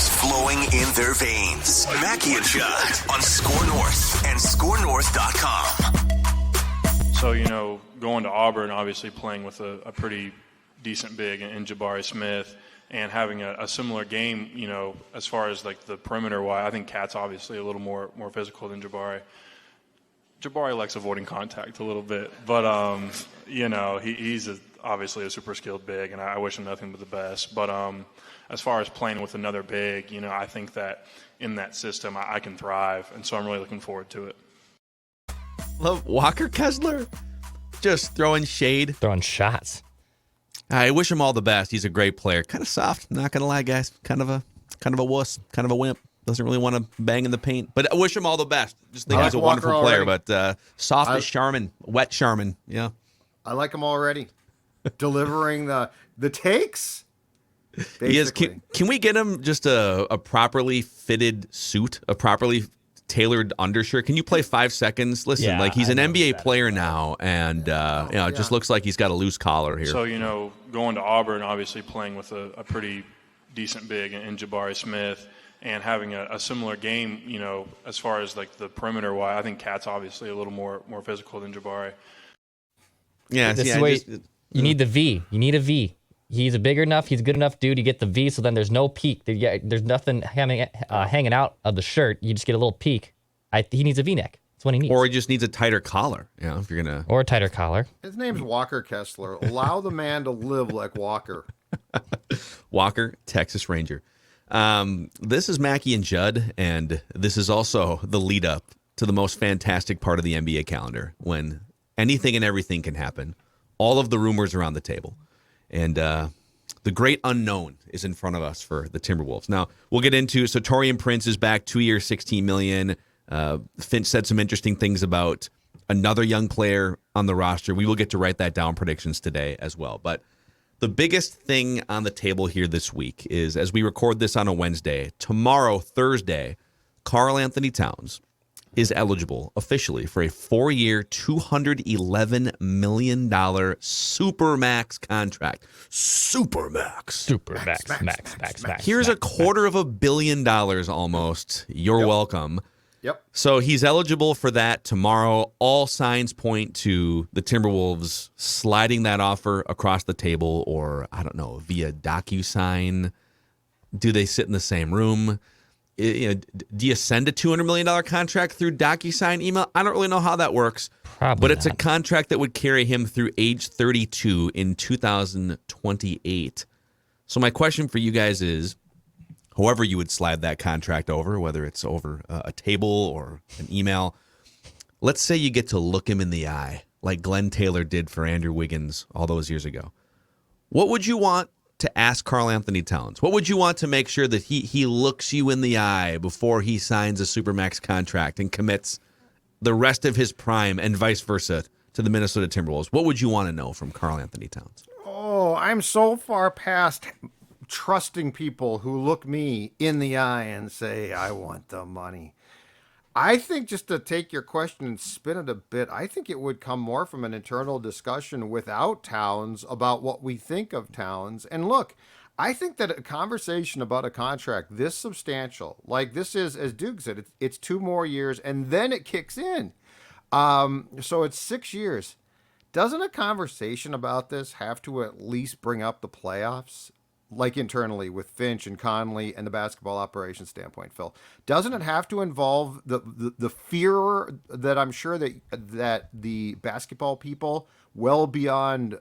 Timberwolves flowing in their veins. Mackie and Judd on SKOR North and SKORNorth.com. So, going to Auburn, obviously playing with a pretty decent big in Jabari Smith and having a similar game, as far as like the perimeter wise, I think Cat's obviously a little more physical than Jabari. Jabari likes avoiding contact a little bit, but he's obviously a super skilled big, and I wish him nothing but the best. But as far as playing with another big, I think that in that system I can thrive, and so I'm really looking forward to it. Love Walker Kessler just throwing shade, throwing shots. I wish him all the best. He's a great player. Kind of soft, not gonna lie, guys. Kind of a wuss, kind of a wimp. Doesn't really want to bang in the paint. But I wish him all the best. Just think he's a wonderful player. But soft as Charmin, wet Charmin. Yeah. I like him already. Delivering the takes. He is. Can we get him just a properly fitted suit, a properly tailored undershirt? Can you play 5 seconds? Listen, he's an NBA player now, and it just looks like he's got a loose collar here. So, going to Auburn, obviously playing with a pretty decent big in Jabari Smith and having a similar game, as far as like the perimeter wise, I think Cat's obviously a little more physical than Jabari. Yeah, you need the V. You need a V. He's a big enough, he's a good enough dude. You get the V, so then there's no peak. There's nothing hanging out of the shirt. You just get a little peak. He needs a V-neck. That's what he needs. Or he just needs a tighter collar. If you're gonna. Or a tighter collar. His name's Walker Kessler. Allow the man to live like Walker. Walker, Texas Ranger. This is Mackie and Judd, and this is also the lead up to the most fantastic part of the NBA calendar, when anything and everything can happen. All of the rumors are on the table. And the great unknown is in front of us for the Timberwolves. Now, we'll get into, so Taurean Prince is back, 2 years, $16 million. Finch said some interesting things about another young player on the roster. We will get to write that down, predictions today as well. But the biggest thing on the table here this week is, as we record this on a Wednesday, tomorrow, Thursday, Karl-Anthony Towns is eligible officially for a 4-year, $211 million Supermax contract. Supermax. Here's $250 million almost. You're welcome. Yep. So he's eligible for that tomorrow. All signs point to the Timberwolves sliding that offer across the table, or, I don't know, via DocuSign. Do they sit in the same room? Do you send a $200 million contract through DocuSign email? I don't really know how that works. Probably but it's not. A contract that would carry him through age 32 in 2028. So my question for you guys is, however you would slide that contract over, whether it's over a table or an email, let's say you get to look him in the eye like Glenn Taylor did for Andrew Wiggins all those years ago. What would you want to ask Karl-Anthony Towns? What would you want to make sure that he looks you in the eye before he signs a Supermax contract and commits the rest of his prime and vice versa to the Minnesota Timberwolves? What would you want to know from Karl-Anthony Towns? Oh, I'm so far past trusting people who look me in the eye and say, I want the money. I think, just to take your question and spin it a bit, I think it would come more from an internal discussion without Towns about what we think of Towns. And look, I think that a conversation about a contract this substantial, like this is, as Duke said, it's 2 more years and then it kicks in. So it's 6 years. Doesn't a conversation about this have to at least bring up the playoffs? Like internally with Finch and Conley and the basketball operations standpoint, Phil, doesn't it have to involve the fear that I'm sure that the basketball people well beyond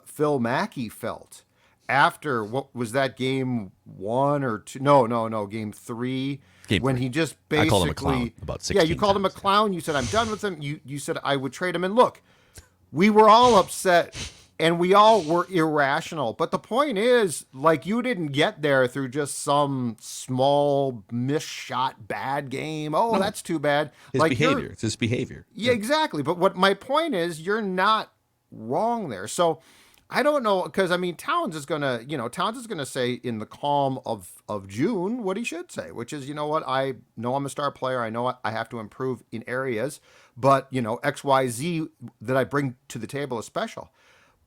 Phil Mackey felt after, what was that, game 1 or 2? No, game 3. When he just basically, I called him a clown about 16 times. You called him a clown. You said, I'm done with him. You said I would trade him. And look, we were all upset. And we all were irrational. But the point is, like, you didn't get there through just some small misshot bad game. Oh, no, that's too bad. It's his behavior. Yeah, exactly. But what my point is, you're not wrong there. So I don't know, because, I mean, Towns is going to say in the calm of June what he should say, which is, you know what, I know I'm a star player. I know I have to improve in areas. But, X, Y, Z that I bring to the table is special.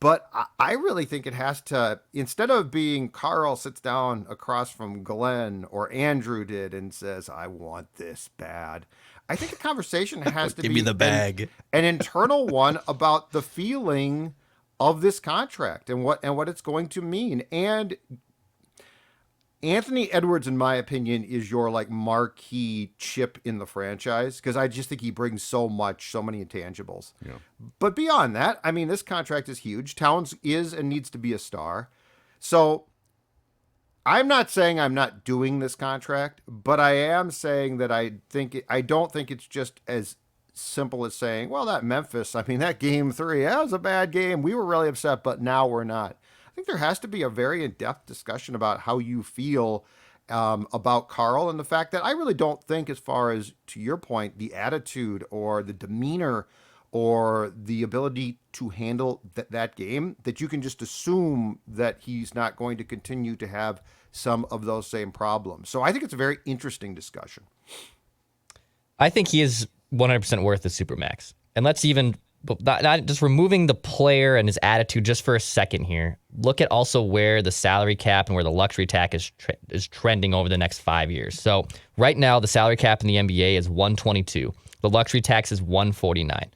But I really think it has to, instead of being Karl sits down across from Glenn or Andrew did and says, I want this bad. I think the conversation has to Give be me the bag. An internal one about the feeling of this contract and what it's going to mean. And Anthony Edwards, in my opinion, is your like marquee chip in the franchise because I just think he brings so many intangibles. Yeah. But beyond that, I mean, this contract is huge. Towns is and needs to be a star. So I'm not saying I'm not doing this contract, but I am saying that I don't think it's just as simple as saying, well, that Memphis, I mean, that game 3, that was a bad game. We were really upset, but now we're not. I think there has to be a very in-depth discussion about how you feel about Karl and the fact that I really don't think, as far as, to your point, the attitude or the demeanor or the ability to handle that game, that you can just assume that he's not going to continue to have some of those same problems. So I think it's a very interesting discussion. I think he is 100% worth the Supermax. And let's even, not just removing the player and his attitude just for a second here, look at also where the salary cap and where the luxury tax is trending over the next 5 years. So right now, the salary cap in the NBA is 122. The luxury tax is 149.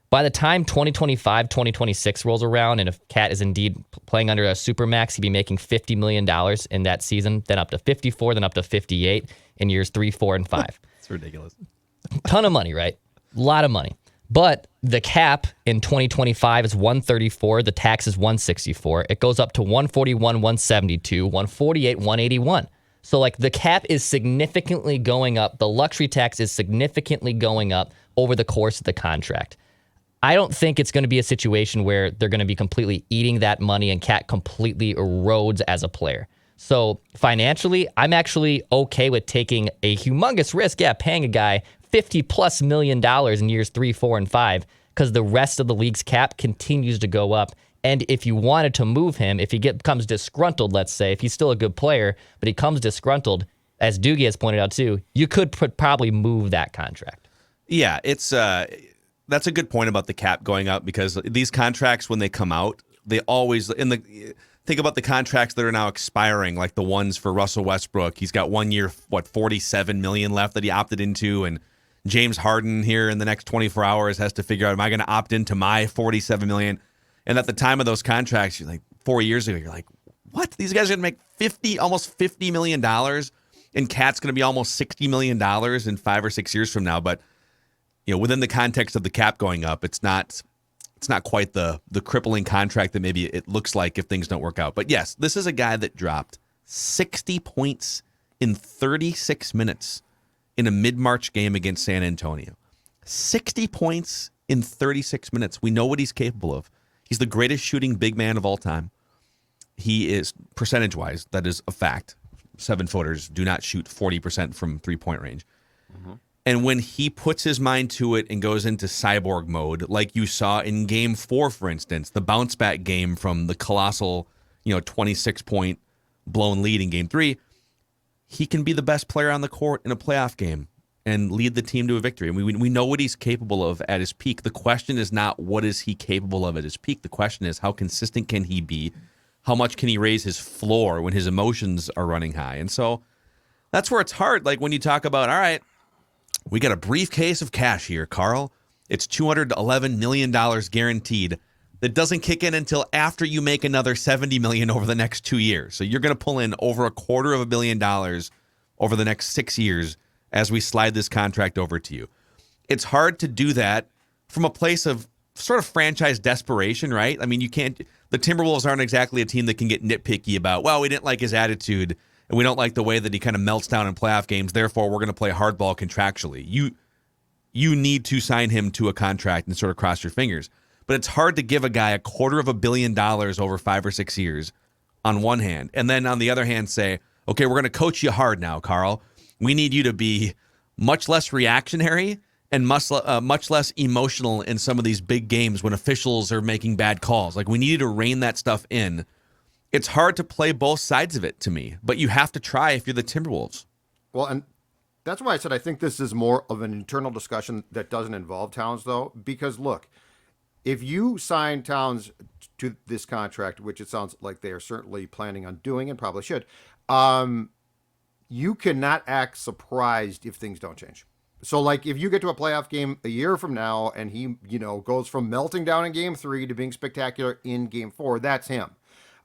By the time 2025, 2026 rolls around, and if Cat is indeed playing under a Supermax, he'd be making $50 million in that season, then up to 54, then up to 58 in years 3, 4, and 5. It's ridiculous. Ton of money, right? A lot of money. But the cap in 2025 is 134. The tax is 164. It goes up to 141, 172, 148, 181. So like the cap is significantly going up. The luxury tax is significantly going up over the course of the contract. I don't think it's going to be a situation where they're going to be completely eating that money and Cat completely erodes as a player. So financially, I'm actually okay with taking a humongous risk. Yeah, paying a guy $50+ million in years 3, 4, and 5 because the rest of the league's cap continues to go up. And if you wanted to move him, if he becomes disgruntled, let's say, if he's still a good player, but he comes disgruntled, as Doogie has pointed out too, you could probably move that contract. Yeah, it's that's a good point about the cap going up because these contracts, when they come out, they always think about the contracts that are now expiring, like the ones for Russell Westbrook. He's got 1 year, $47 million left that he opted into, and James Harden here in the next 24 hours has to figure out, am I going to opt into my $47 million? And at the time of those contracts, you're like 4 years ago, you're like, what? These guys are going to make almost $50 million, and Cat's going to be almost $60 million in 5 or 6 years from now. But within the context of the cap going up, it's not quite the crippling contract that maybe it looks like if things don't work out. But yes, this is a guy that dropped 60 points in 36 minutes in a mid-March game against San Antonio. 60 points in 36 minutes. We know what he's capable of. He's the greatest shooting big man of all time. He is, percentage-wise, that is a fact. 7-footers do not shoot 40% from three-point range. Mm-hmm. And when he puts his mind to it and goes into cyborg mode, like you saw in Game 4, for instance, the bounce-back game from the colossal, 26-point blown lead in Game 3, he can be the best player on the court in a playoff game and lead the team to a victory. And we know what he's capable of at his peak. The question is not what is he capable of at his peak. The question is how consistent can he be? How much can he raise his floor when his emotions are running high? And so that's where it's hard. Like when you talk about, all right, we got a briefcase of cash here, Karl. It's $211 million guaranteed. That doesn't kick in until after you make another $70 million over the next 2 years. So you're going to pull in over $250 million over the next 6 years as we slide this contract over to you. It's hard to do that from a place of sort of franchise desperation, right? I mean, you can't. The Timberwolves aren't exactly a team that can get nitpicky about, well, we didn't like his attitude and we don't like the way that he kind of melts down in playoff games. Therefore, we're going to play hardball contractually. You need to sign him to a contract and sort of cross your fingers. But it's hard to give a guy $250 million over 5 or 6 years on one hand. And then on the other hand say, okay, we're going to coach you hard now, Karl. We need you to be much less reactionary and much less emotional in some of these big games when officials are making bad calls. Like we need you to rein that stuff in. It's hard to play both sides of it to me, but you have to try if you're the Timberwolves. Well, and that's why I said I think this is more of an internal discussion that doesn't involve Towns, though, because look, if you sign Towns to this contract, which it sounds like they are certainly planning on doing and probably should, you cannot act surprised if things don't change. So, like, if you get to a playoff game a year from now and he, goes from melting down in game 3 to being spectacular in game 4, that's him.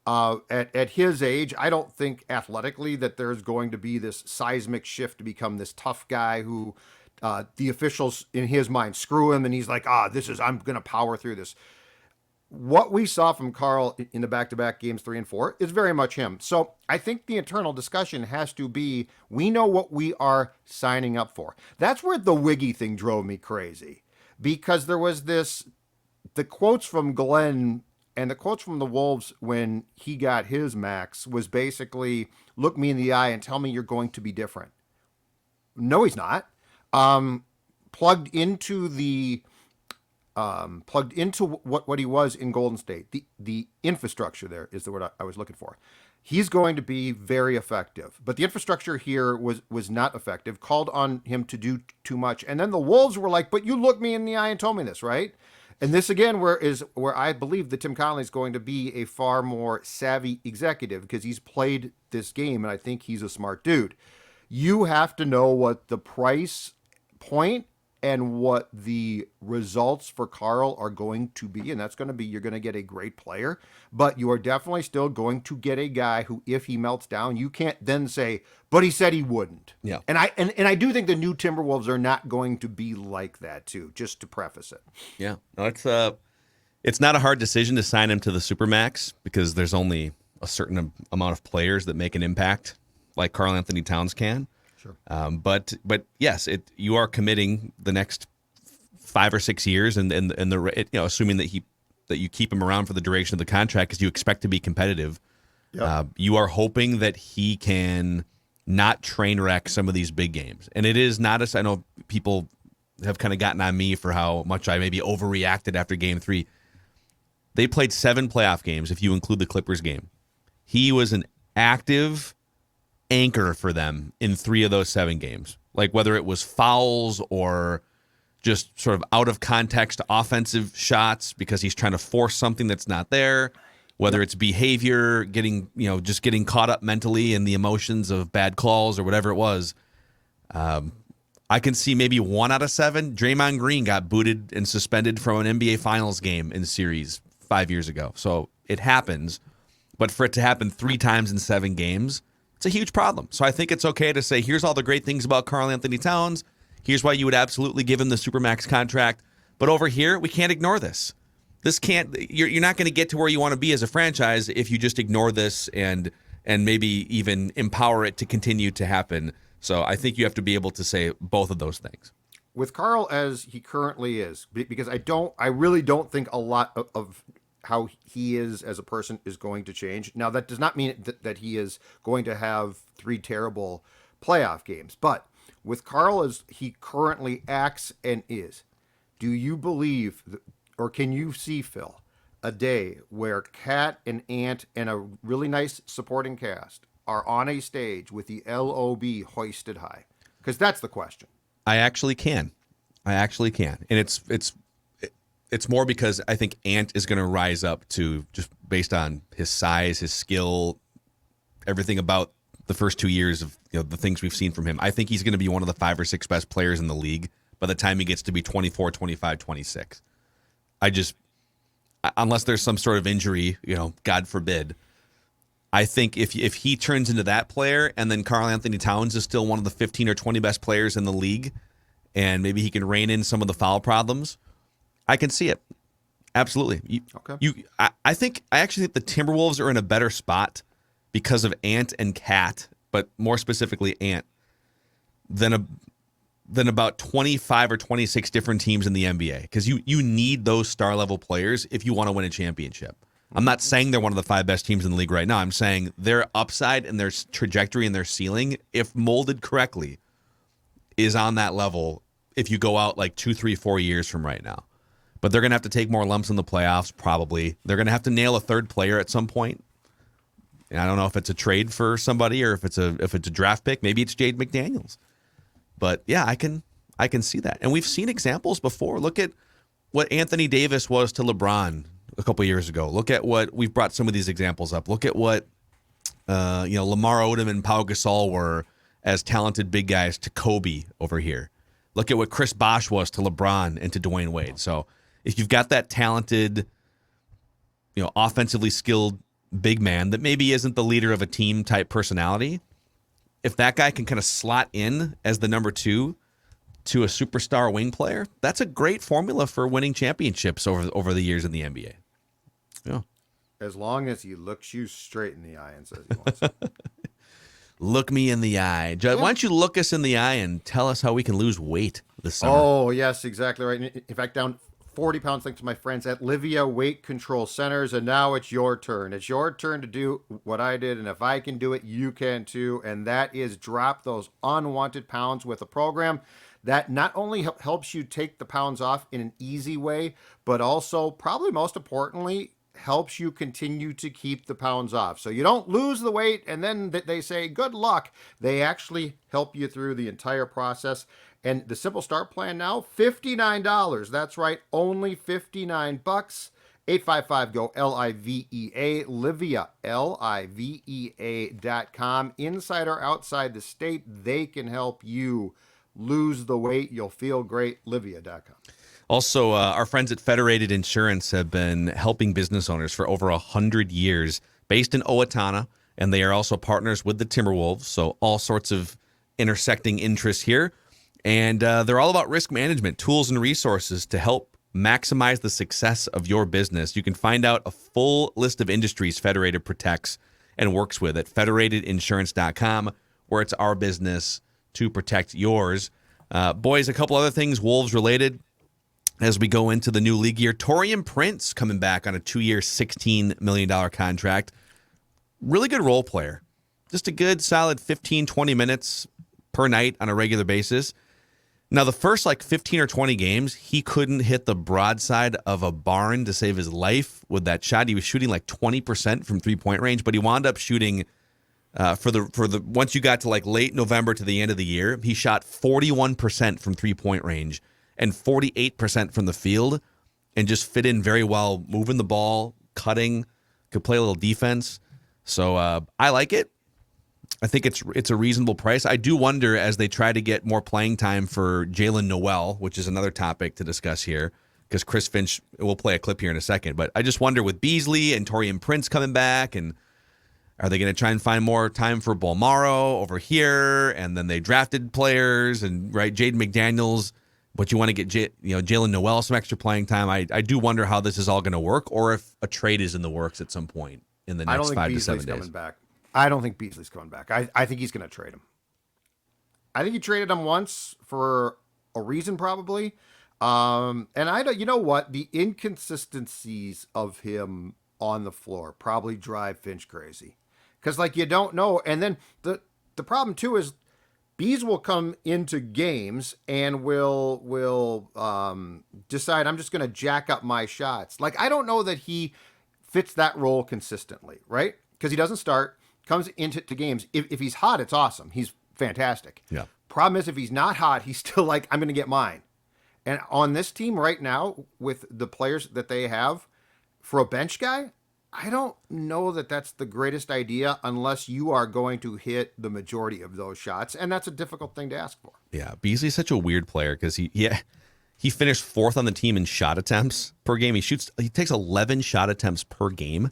At his age, I don't think athletically that there's going to be this seismic shift to become this tough guy who the officials in his mind screw him and he's like, I'm going to power through this. What we saw from Karl in the back-to-back games 3 and 4 is very much him. So I think the internal discussion has to be, we know what we are signing up for. That's where the Wiggy thing drove me crazy, because there was the quotes from Glenn and the quotes from the Wolves when he got his max was basically, look me in the eye and tell me you're going to be different. No, he's not. Plugged into what he was in Golden State. The infrastructure there is the word I was looking for. He's going to be very effective, but the infrastructure here was not effective, called on him to do too much. And then the Wolves were like, but you looked me in the eye and told me this, right? And this again where I believe that Tim Connelly is going to be a far more savvy executive, because he's played this game and I think he's a smart dude. You have to know what the price point and what the results for Karl are going to be. And that's going to be, you're going to get a great player, but you are definitely still going to get a guy who, if he melts down, you can't then say, but he said he wouldn't. Yeah. And I do think the new Timberwolves are not going to be like that too, just to preface it. Yeah. No, it's not a hard decision to sign him to the Supermax, because there's only a certain amount of players that make an impact like Karl-Anthony Towns can. Sure. But yes, you are committing the next 5 or 6 years, and assuming that you keep him around for the duration of the contract, because you expect to be competitive. Yep. You are hoping that he can not train wreck some of these big games, and it is not. I know people have kind of gotten on me for how much I maybe overreacted after Game 3. They played 7 playoff games if you include the Clippers game. He was an active anchor for them in 3 of those 7 games. Like, whether it was fouls or just sort of out of context offensive shots because he's trying to force something that's not there, whether it's behavior, getting caught up mentally in the emotions of bad calls or whatever it was. I can see maybe 1 out of 7. Draymond Green got booted and suspended from an NBA Finals game in series 5 years ago. So it happens, but for it to happen 3 times in 7 games, it's a huge problem. So I think it's okay to say, here's all the great things about Karl-Anthony Towns. Here's why you would absolutely give him the Supermax contract. But over here, we can't ignore this. You're not going to get to where you want to be as a franchise if you just ignore this and maybe even empower it to continue to happen. So I think you have to be able to say both of those things. With Karl as he currently is, because I really don't think a lot of how he is as a person is going to change. Now, that does not mean that he is going to have 3 terrible playoff games. But with Karl as he currently acts and is, do you believe, or can you see, Phil, a day where Cat and Ant and a really nice supporting cast are on a stage with the LOB hoisted high? Because that's the question. I actually can. And it's more because I think Ant is going to rise up to, just based on his size, his skill, everything about the first 2 years of the things we've seen from him. I think he's going to be one of the 5 or 6 best players in the league by the time he gets to be 24, 25, 26. Unless there's some sort of injury, God forbid, I think if he turns into that player, and then Karl-Anthony Towns is still one of the 15 or 20 best players in the league, and maybe he can rein in some of the foul problems, I can see it. Absolutely. Okay. I actually think the Timberwolves are in a better spot because of Ant and Cat, but more specifically Ant, than about 25 or 26 different teams in the NBA, because you need those star level players if you want to win a championship. I'm not saying they're one of the 5 best teams in the league right now. I'm saying their upside and their trajectory and their ceiling, if molded correctly, is on that level if you go out like 2, 3, 4 years from right now. But they're going to have to take more lumps in the playoffs, probably. They're going to have to nail a 3rd player at some point. And I don't know if it's a trade for somebody or if it's a draft pick. Maybe it's Jade McDaniels. But yeah, I can see that. And we've seen examples before. Look at what Anthony Davis was to LeBron a couple years ago. Look at what we've brought some of these examples up. Look at what Lamar Odom and Pau Gasol were as talented big guys to Kobe over here. Look at what Chris Bosh was to LeBron and to Dwayne Wade. So if you've got that talented, offensively skilled big man that maybe isn't the leader of a team type personality, if that guy can kind of slot in as the number 2 to a superstar wing player, that's a great formula for winning championships over the years in the NBA. Yeah. As long as he looks you straight in the eye and says he wants it. Look me in the eye. Judd, why don't you look us in the eye and tell us how we can lose weight this summer? Oh, yes, exactly right. In fact, down 40 pounds thanks to my friends at Livia Weight Control Centers, and now it's your turn. It's your turn to do what I did, and if I can do it, you can too, and that is drop those unwanted pounds with a program that not only helps you take the pounds off in an easy way, but also, probably most importantly, helps you continue to keep the pounds off. So you don't lose the weight and then they say, good luck. They actually help you through the entire process. And the Simple Start plan now, $59. That's right, only $59. 855-GO LIVEA, Livia, LIVEA.com. Inside or outside the state, they can help you lose the weight. You'll feel great, Livia.com. Also, our friends at Federated Insurance have been helping business owners for over 100 years, based in Owatonna, and they are also partners with the Timberwolves, so all sorts of intersecting interests here. And they're all about risk management, tools and resources to help maximize the success of your business. You can find out a full list of industries Federated protects and works with at federatedinsurance.com, where it's our business to protect yours. Boys, a couple other things, Wolves related. As we go into the new league year, Taurean Prince coming back on a 2-year, $16 million contract. Really good role player. Just a good, solid 15, 20 minutes per night on a regular basis. Now, the first 15 or 20 games, he couldn't hit the broadside of a barn to save his life with that shot. He was shooting 20% from three-point range, but he wound up shooting for the once you got to late November to the end of the year, he shot 41% from three-point range and 48% from the field, and just fit in very well, moving the ball, cutting, could play a little defense. So I like it. I think it's a reasonable price. I do wonder, as they try to get more playing time for Jaylen Nowell, which is another topic to discuss here, because Chris Finch, we'll play a clip here in a second, but I just wonder with Beasley and Taurean Prince coming back, and are they going to try and find more time for Bolmaro over here? And then they drafted players, and Jaden McDaniels, but you want to get Jaylen Nowell some extra playing time. I do wonder how this is all going to work, or if a trade is in the works at some point in the next 5 to 7 days. Coming back. I don't think Beasley's coming back. I think he's going to trade him. I think he traded him once for a reason, probably. And you know what? The inconsistencies of him on the floor probably drive Finch crazy, because you don't know. And then the problem too is, Bees will come into games and will decide, I'm just going to jack up my shots. I don't know that he fits that role consistently, right? Because he doesn't start, comes into games. If he's hot, it's awesome. He's fantastic. Yeah. Problem is, if he's not hot, he's still I'm going to get mine. And on this team right now, with the players that they have, for a bench guy, I don't know that that's the greatest idea unless you are going to hit the majority of those shots, and that's a difficult thing to ask for. Yeah, Beasley's such a weird player because he finished 4th on the team in shot attempts per game. He takes 11 shot attempts per game.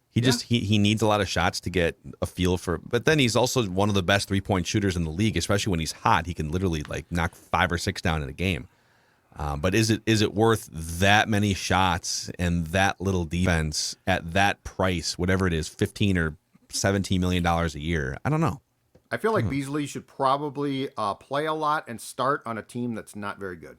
He needs a lot of shots to get a feel for. But then he's also one of the best 3-point shooters in the league, especially when he's hot. He can literally knock 5 or 6 down in a game. But is it worth that many shots and that little defense at that price, whatever it is, $15 or $17 million a year? I don't know. I feel like Beasley should probably play a lot and start on a team that's not very good.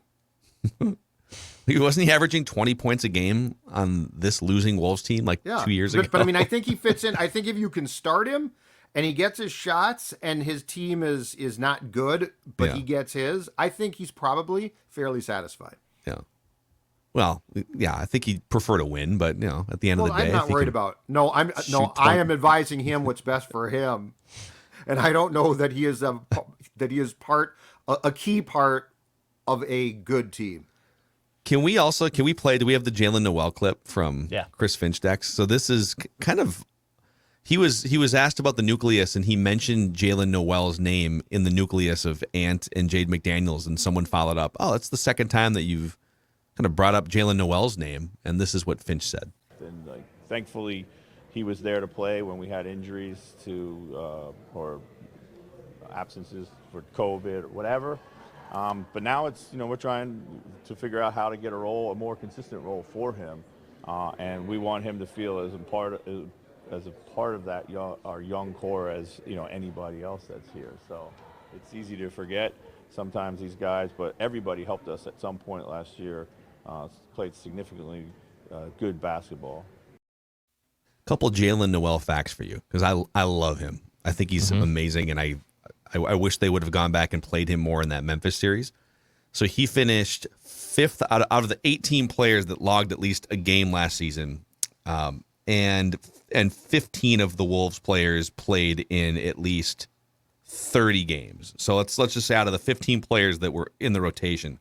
Wasn't he averaging 20 points a game on this losing Wolves team 2 years ago? But I think he fits in. I think if you can start him and he gets his shots and his team is not good, but he gets his, I think he's probably fairly satisfied. Yeah. Well, yeah, I think he'd prefer to win, but at the end of the day, I'm not worried about. I am advising him what's best for him, and I don't know that he is a key part of a good team. Can we play? Do we have the Jaylen Nowell clip from Chris Finch Dex? So this is kind of he was asked about the nucleus, and he mentioned Jaylen Nowell's name in the nucleus of Ant and Jade McDaniels, and someone followed up. Oh, that's the second time that you've kind of brought up Jaylen Nowell's name, and this is what Finch said. And thankfully, he was there to play when we had injuries or absences for COVID or whatever. But now it's, we're trying to figure out how to get a more consistent role for him, and we want him to feel as a part of that our young core as anybody else that's here. So it's easy to forget sometimes these guys, but everybody helped us at some point last year. Played significantly good basketball. Couple Jaylen Nowell facts for you, because I love him. I think he's amazing, and I wish they would have gone back and played him more in that Memphis series. So he finished 5th out of the 18 players that logged at least a game last season, and 15 of the Wolves players played in at least 30 games. So let's just say out of the 15 players that were in the rotation,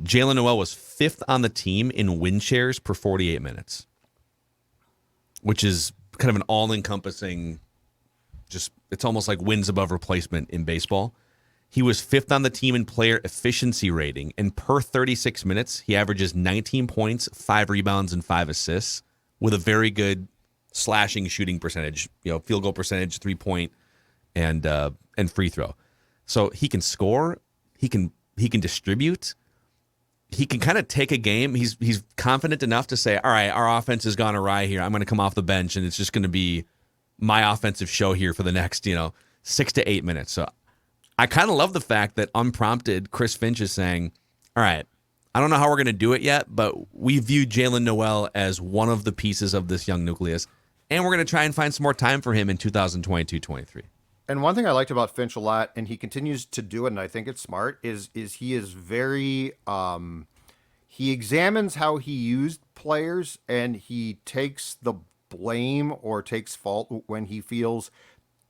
Jaylen Nowell was 5th on the team in win shares per 48 minutes, which is kind of an all-encompassing, it's almost like wins above replacement in baseball. He was 5th on the team in player efficiency rating, and per 36 minutes, he averages 19 points, 5 rebounds, and 5 assists, with a very good slashing shooting percentage, field goal percentage, 3-point, and free throw. So he can score, he can distribute. He can kind of take a game. He's confident enough to say, all right, our offense has gone awry here. I'm going to come off the bench, and it's just going to be my offensive show here for the next, 6 to 8 minutes. So I kind of love the fact that unprompted, Chris Finch is saying, all right, I don't know how we're going to do it yet, but we view Jaylen Nowell as one of the pieces of this young nucleus, and we're going to try and find some more time for him in 2022-23. And one thing I liked about Finch a lot, and he continues to do it, and I think it's smart, is he is very he examines how he used players, and he takes the blame or takes fault when he feels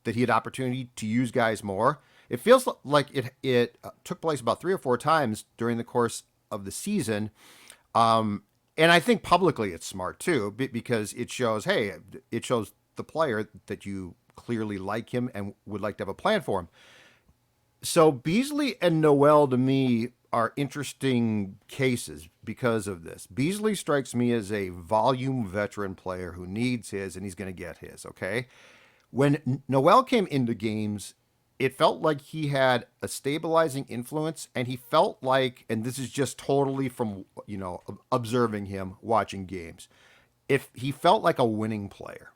that he had opportunity to use guys more. It feels like it took place about 3 or 4 times during the course of the season. And I think publicly it's smart too, because it shows the player that you clearly like him and would like to have a plan for him. So Beasley and Nowell to me are interesting cases because of this. Beasley strikes me as a volume veteran player who needs his, and he's going to get his, okay? When Nowell came into games, it felt like he had a stabilizing influence, and he felt like, and this is just totally from, observing him, watching games, if he felt like a winning player.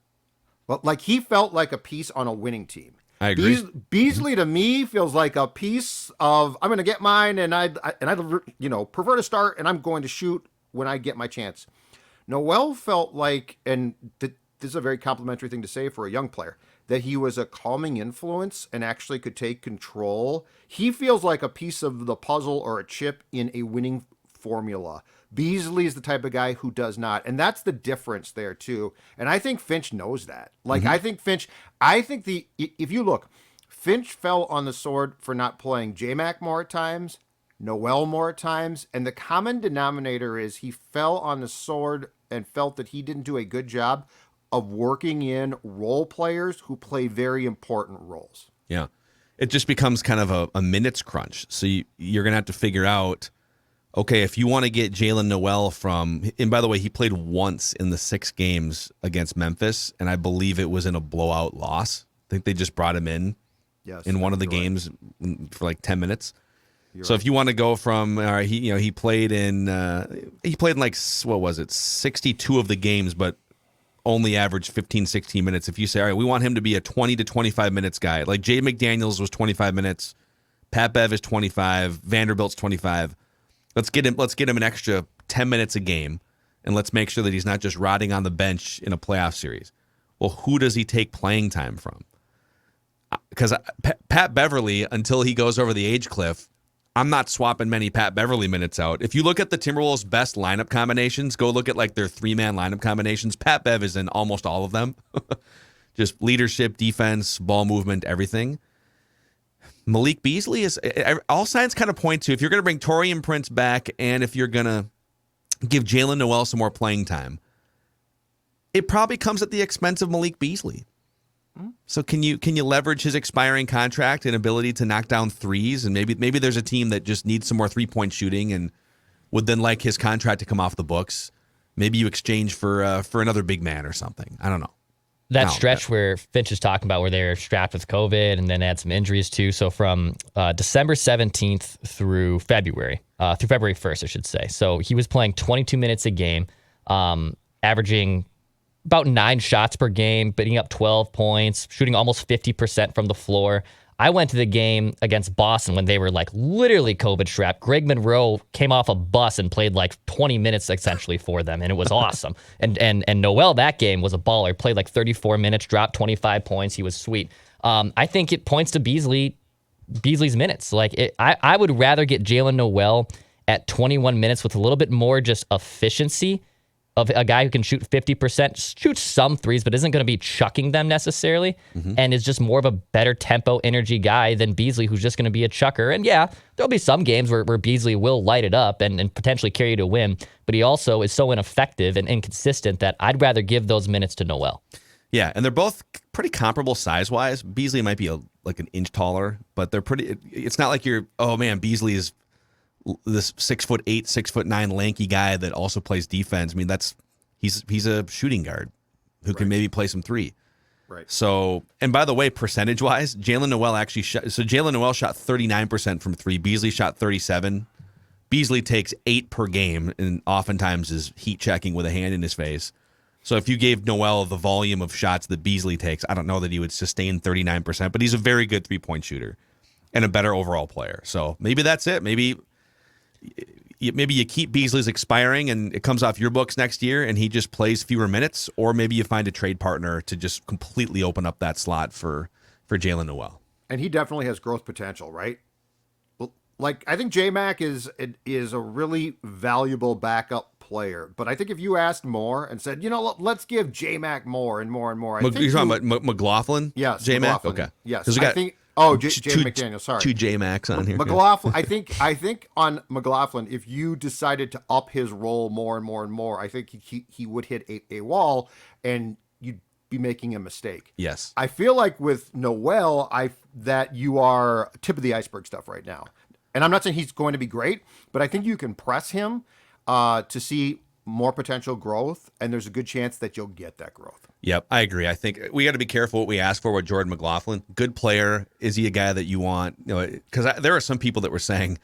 But like he felt like a piece on a winning team. I agree. Beasley to me feels like a piece of I'm going to get mine, and I prefer to start, and I'm going to shoot when I get my chance. Nowell felt like, and this is a very complimentary thing to say for a young player, that he was a calming influence and actually could take control. He feels like a piece of the puzzle or a chip in a winning formula. Beasley is the type of guy who does not. And that's the difference there too. And I think Finch knows that. If you look, Finch fell on the sword for not playing J-Mac more at times, Nowell more at times. And the common denominator is he fell on the sword and felt that he didn't do a good job of working in role players who play very important roles. Yeah. It just becomes kind of a minutes crunch. So you're going to have to figure out, okay, if you want to get Jaylen Nowell and by the way, he played once in the 6 games against Memphis, and I believe it was in a blowout loss. I think they just brought him in one of the games for like 10 minutes. So if you want to go from, he played in like, what was it, 62 of the games, but only averaged 15, 16 minutes. If you say, all right, we want him to be a 20 to 25 minutes guy, like Jay McDaniels was 25 minutes, Pat Bev is 25, Vanderbilt's 25. Let's get him an extra 10 minutes a game, and let's make sure that he's not just rotting on the bench in a playoff series. Well, who does he take playing time from? Because Pat Beverly, until he goes over the age cliff, I'm not swapping many Pat Beverly minutes out. If you look at the Timberwolves' best lineup combinations, go look at like their 3-man lineup combinations. Pat Bev is in almost all of them. Just leadership, defense, ball movement, everything. Malik Beasley is all signs kind of point to if you're going to bring Taurean Prince back and if you're going to give Jaylen Nowell some more playing time, it probably comes at the expense of Malik Beasley. So can you leverage his expiring contract and ability to knock down threes, and maybe there's a team that just needs some more 3-point shooting and would then like his contract to come off the books. Maybe you exchange for another big man or something. I don't know. That stretch where Finch is talking about where they're strapped with COVID and then had some injuries too. So from December 17th through February 1st, I should say. So he was playing 22 minutes a game, averaging about 9 shots per game, putting up 12 points, shooting almost 50% from the floor. I went to the game against Boston when they were like literally COVID strapped. Greg Monroe came off a bus and played like 20 minutes essentially for them, and it was awesome. And Nowell that game was a baller. Played like 34 minutes, dropped 25 points. He was sweet. I think it points to Beasley's minutes. I would rather get Jaylen Nowell at 21 minutes with a little bit more just efficiency of a guy who can shoot 50%, shoots some threes, but isn't going to be chucking them necessarily, and is just more of a better tempo energy guy than Beasley, who's just going to be a chucker. And yeah, there'll be some games where Beasley will light it up and potentially carry you to win, but he also is so ineffective and inconsistent that I'd rather give those minutes to Nowell. Yeah, and they're both pretty comparable size-wise. Beasley might be like an inch taller, but they're pretty. It's not like Beasley is this 6'8", 6'9" lanky guy that also plays defense. I mean, he's a shooting guard who can maybe play some three. Right. So, and by the way, percentage wise, Jaylen Nowell actually shot. So Jaylen Nowell shot 39% from three. Beasley shot 37. Beasley takes 8 per game, and oftentimes is heat checking with a hand in his face. So if you gave Nowell the volume of shots that Beasley takes, I don't know that he would sustain 39%. But he's a very good 3-point shooter and a better overall player. So maybe that's it. Maybe you keep Beasley's expiring and it comes off your books next year and he just plays fewer minutes, or maybe you find a trade partner to just completely open up that slot for Jaylen Nowell. And he definitely has growth potential, right? Like, I think J-Mac is a really valuable backup player, but I think if you asked more and said, let's give J-Mac more and more and more. You're talking about McLaughlin? Yes. J-Mac? McLaughlin. Okay. Yes. Jaden McDaniel, sorry. 2 J-Macs on here. McLaughlin, I think on McLaughlin, if you decided to up his role more and more and more, I think he would hit a wall and you'd be making a mistake. Yes. I feel like with Nowell, that you are tip of the iceberg stuff right now. And I'm not saying he's going to be great, but I think you can press him to see more potential growth, and there's a good chance that you'll get that growth. Yep, I agree. I think we got to be careful what we ask for with Jordan McLaughlin. Good player. Is he a guy that you want? Because there are some people that were saying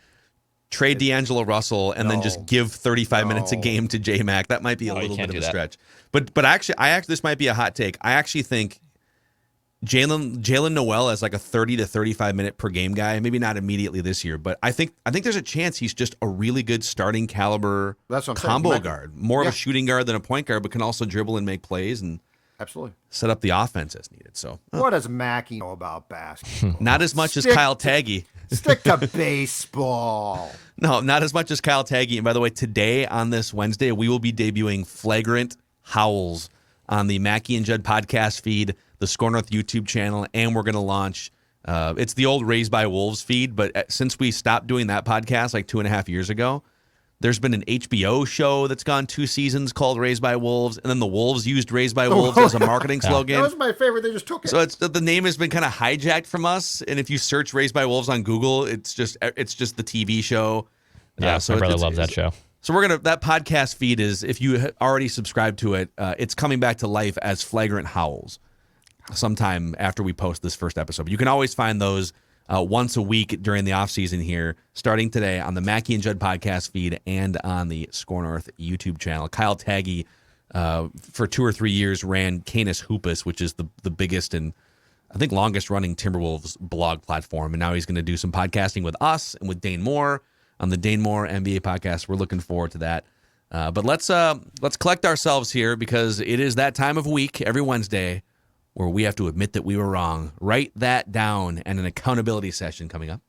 trade D'Angelo Russell and then just give 35 minutes a game to J-Mac. That might be a little bit of a stretch. But actually, this might be a hot take. I actually think Jaylen Nowell as like a 30 to 35 minute per game guy. Maybe not immediately this year, but I think there's a chance he's just a really good starting caliber combo guard. More of a shooting guard than a point guard, but can also dribble and make plays and absolutely set up the offense as needed. So what does Mackey know about basketball? Not as much as Kyle Taggy. Stick to baseball. No, not as much as Kyle Taggy. And by the way, today on this Wednesday, we will be debuting Flagrant Howls on the Mackey and Judd podcast feed, the SKOR North YouTube channel, and we're going to launch, it's the old Raised by Wolves feed, but since we stopped doing that podcast like 2.5 years ago, there's been an HBO show that's gone 2 seasons called Raised by Wolves, and then the Wolves used Raised by Wolves as a marketing slogan. That was my favorite. They just took it. So the name has been kind of hijacked from us, and if you search Raised by Wolves on Google, it's just the TV show. Yeah, so my brother loves that show. So that podcast feed is, if you already subscribed to it, it's coming back to life as Flagrant Howls sometime after we post this first episode. But you can always find those once a week during the off season here, starting today on the Mackey and Judd podcast feed and on the SKOR North YouTube channel. Kyle Taggy, for 2 or 3 years, ran Canis Hoopus, which is the biggest and I think longest running Timberwolves blog platform. And now he's going to do some podcasting with us and with Dane Moore on the Dane Moore NBA podcast. We're looking forward to that. But let's collect ourselves here, because it is that time of week every Wednesday where we have to admit that we were wrong. Write that down, and an accountability session coming up.